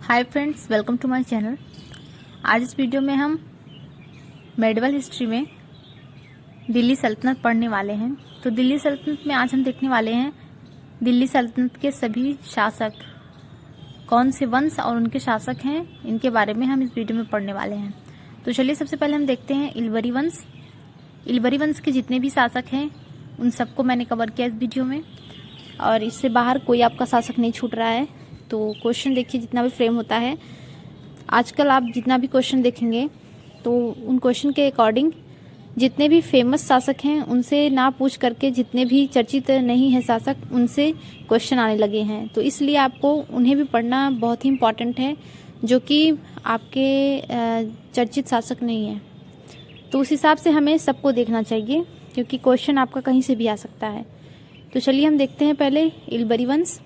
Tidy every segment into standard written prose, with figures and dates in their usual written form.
Hi friends, welcome to my channel. आज इस video में हम मेडिवल हिस्ट्री में दिल्ली सल्तनत पढ़ने वाले हैं। तो दिल्ली सल्तनत में आज हम देखने वाले हैं दिल्ली सल्तनत के सभी शासक कौन से वंश और उनके शासक हैं, इनके बारे में हम इस वीडियो में पढ़ने वाले हैं। तो चलिए सबसे पहले हम देखते हैं इलवरी वंश। इलवरी वंश के जितने भी शासक हैं उन सबको मैंने कवर किया इस वीडियो में, और इससे बाहर कोई आपका शासक नहीं छूट रहा है। तो क्वेश्चन देखिए, जितना भी फ्रेम होता है आजकल आप जितना भी क्वेश्चन देखेंगे तो उन क्वेश्चन के अकॉर्डिंग जितने भी फेमस शासक हैं उनसे ना पूछ करके जितने भी चर्चित नहीं है शासक उनसे क्वेश्चन आने लगे हैं। तो इसलिए आपको उन्हें भी पढ़ना बहुत ही इम्पॉर्टेंट है जो कि आपके चर्चित शासक नहीं है। तो उस हिसाब से हमें सबको देखना चाहिए क्योंकि क्वेश्चन आपका कहीं से भी आ सकता है। तो चलिए हम देखते हैं पहले इलबरी वंश।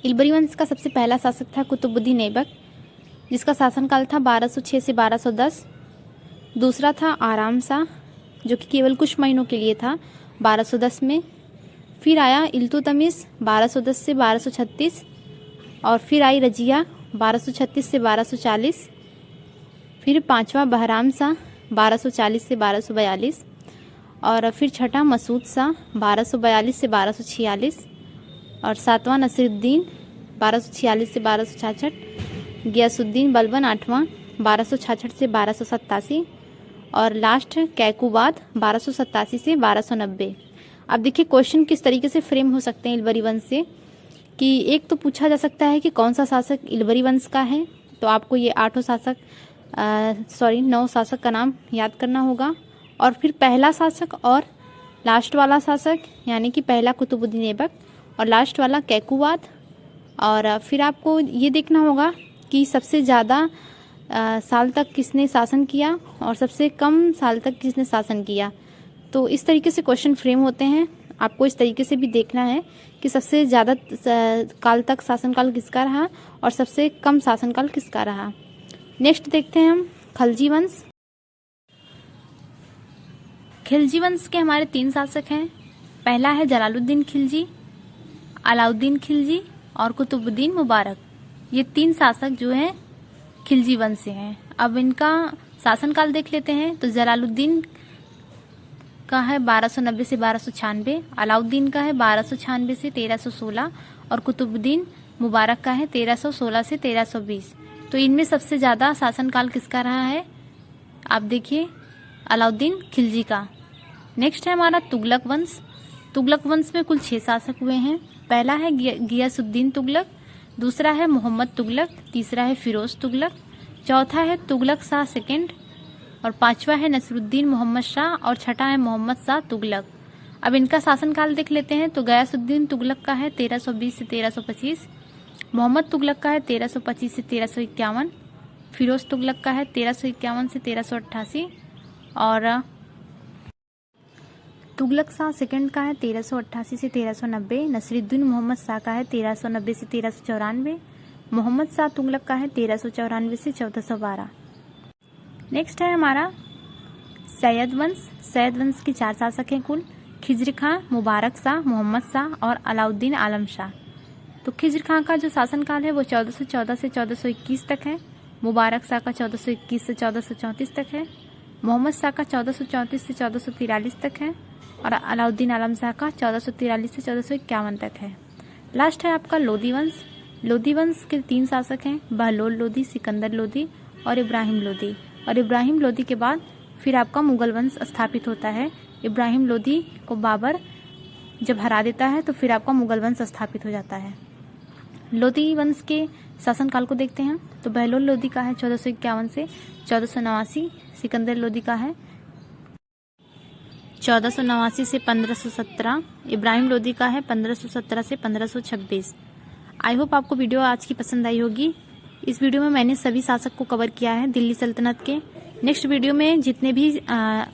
इलबरी वंश का सबसे पहला शासक था कुतुबुद्दीन ऐबक, जिसका शासनकाल था 1206 से 1210। दूसरा था आराम शाह, जो कि केवल कुछ महीनों के लिए था 1210 में। फिर आया इल्तुतमिश 1210 से 1236, और फिर आई रजिया 1236 से 1240। फिर पांचवा बहराम शाह 1240 से 1242, और फिर छठा मसूद शाह 1242 से 1246, और सातवां नसीरुद्दीन 1246 से 1266, गियासुद्दीन बलबन आठवां 1266 से 1287, और लास्ट कैकुबाद 1287 से 1290। अब देखिए क्वेश्चन किस तरीके से फ्रेम हो सकते हैं इलबरी वंश से, कि एक तो पूछा जा सकता है कि कौन सा शासक इलबरी वंश का है, तो आपको ये 9 शासक का नाम याद करना होगा, और फिर पहला शासक और लास्ट वाला शासक, यानी कि पहला कुतुबुद्दीन ऐबक और लास्ट वाला कैकुबाद। और फिर आपको ये देखना होगा कि सबसे ज़्यादा साल तक किसने शासन किया और सबसे कम साल तक किसने शासन किया। तो इस तरीके से क्वेश्चन फ्रेम होते हैं। आपको इस तरीके से भी देखना है कि सबसे ज़्यादा काल तक शासनकाल किसका रहा और सबसे कम शासनकाल किसका रहा। नेक्स्ट देखते हैं हम खलजी वंश। खिलजी वंश के हमारे 3 शासक हैं। पहला है जलालुद्दीन खिलजी, अलाउद्दीन खिलजी और कुतुबुद्दीन मुबारक। ये 3 शासक जो हैं खिलजी वंश से हैं। अब इनका शासनकाल देख लेते हैं। तो जलालुद्दीन का है 1290 से 1296, अलाउद्दीन का है 1296 से 1316, और कुतुबुद्दीन मुबारक का है 1316 से 1320। तो इनमें सबसे ज़्यादा शासनकाल किसका रहा है, आप देखिए, अलाउद्दीन खिलजी का। नेक्स्ट है हमारा तुगलक वंश। तुगलक वंश में कुल 6 शासक हुए हैं। पहला है गियासुद्दीन तुगलक, दूसरा है मोहम्मद तुगलक, तीसरा है फिरोज तुगलक, चौथा है तुगलक शाह सेकंड, और पांचवा है नसरुद्दीन मोहम्मद शाह, और छठा है मोहम्मद शाह तुगलक। अब इनका शासनकाल देख लेते हैं। तो गयासुद्दीन तुगलक का है 1320 से 1325, मोहम्मद तुगलक का है 1325 से 1351, फिरोज तुगलक का है 1351 से 1388, और तुगलक शाह सेकंड का है 1388 से 1390, नसरुद्दीन मोहम्मद शाह का है 1390 से 1394, मोहम्मद शाह तुगलक का है 1394 से 1412। नेक्स्ट है हमारा सैयद वंश। सैयद वंश के 4 शासक हैं कुल, खिज्र खां, मुबारक शाह, मोहम्मद शाह और अलाउद्दीन आलम शाह। तो खिज्र खां का जो शासनकाल है वो 1414 से 1421 तक है, मुबारक शाह का 1421 से 1434 तक है, मोहम्मद शाह का 1434 से 1443 तक है, और अलाउद्दीन आलम शाह का 1443 से 1451 तक है। लास्ट है आपका लोधी वंश। लोधी वंश के 3 शासक हैं, बहलोल लोधी, सिकंदर लोधी और इब्राहिम लोधी। और इब्राहिम लोधी के बाद फिर आपका मुगल वंश स्थापित होता है। इब्राहिम लोधी को बाबर जब हरा देता है तो फिर आपका मुगल वंश स्थापित हो जाता है। लोधी वंश के शासनकाल को देखते हैं। तो बहलोल लोधी का है 1451 से 1489, सिकंदर लोधी का है 1489 से 1517, इब्राहिम लोधी का है 1517 से 1526। आई होप आपको वीडियो आज की पसंद आई होगी। इस वीडियो में मैंने सभी शासक को कवर किया है दिल्ली सल्तनत के। नेक्स्ट वीडियो में जितने भी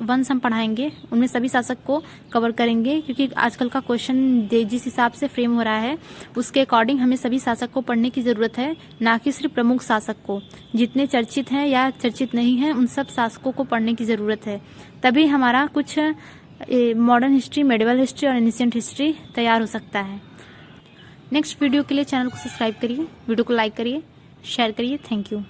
वंश हम पढ़ाएंगे उनमें सभी शासक को कवर करेंगे, क्योंकि आजकल का क्वेश्चन जिस हिसाब से फ्रेम हो रहा है उसके अकॉर्डिंग हमें सभी शासक को पढ़ने की ज़रूरत है, ना कि सिर्फ प्रमुख शासक को। जितने चर्चित हैं या चर्चित नहीं हैं उन सब शासकों को पढ़ने की ज़रूरत है, तभी हमारा कुछ मॉडर्न हिस्ट्री, मेडिवल हिस्ट्री और एनिशिएंट हिस्ट्री तैयार हो सकता है। नेक्स्ट वीडियो के लिए चैनल को सब्सक्राइब करिए, वीडियो को लाइक करिए। शेयर करिए। Thank you.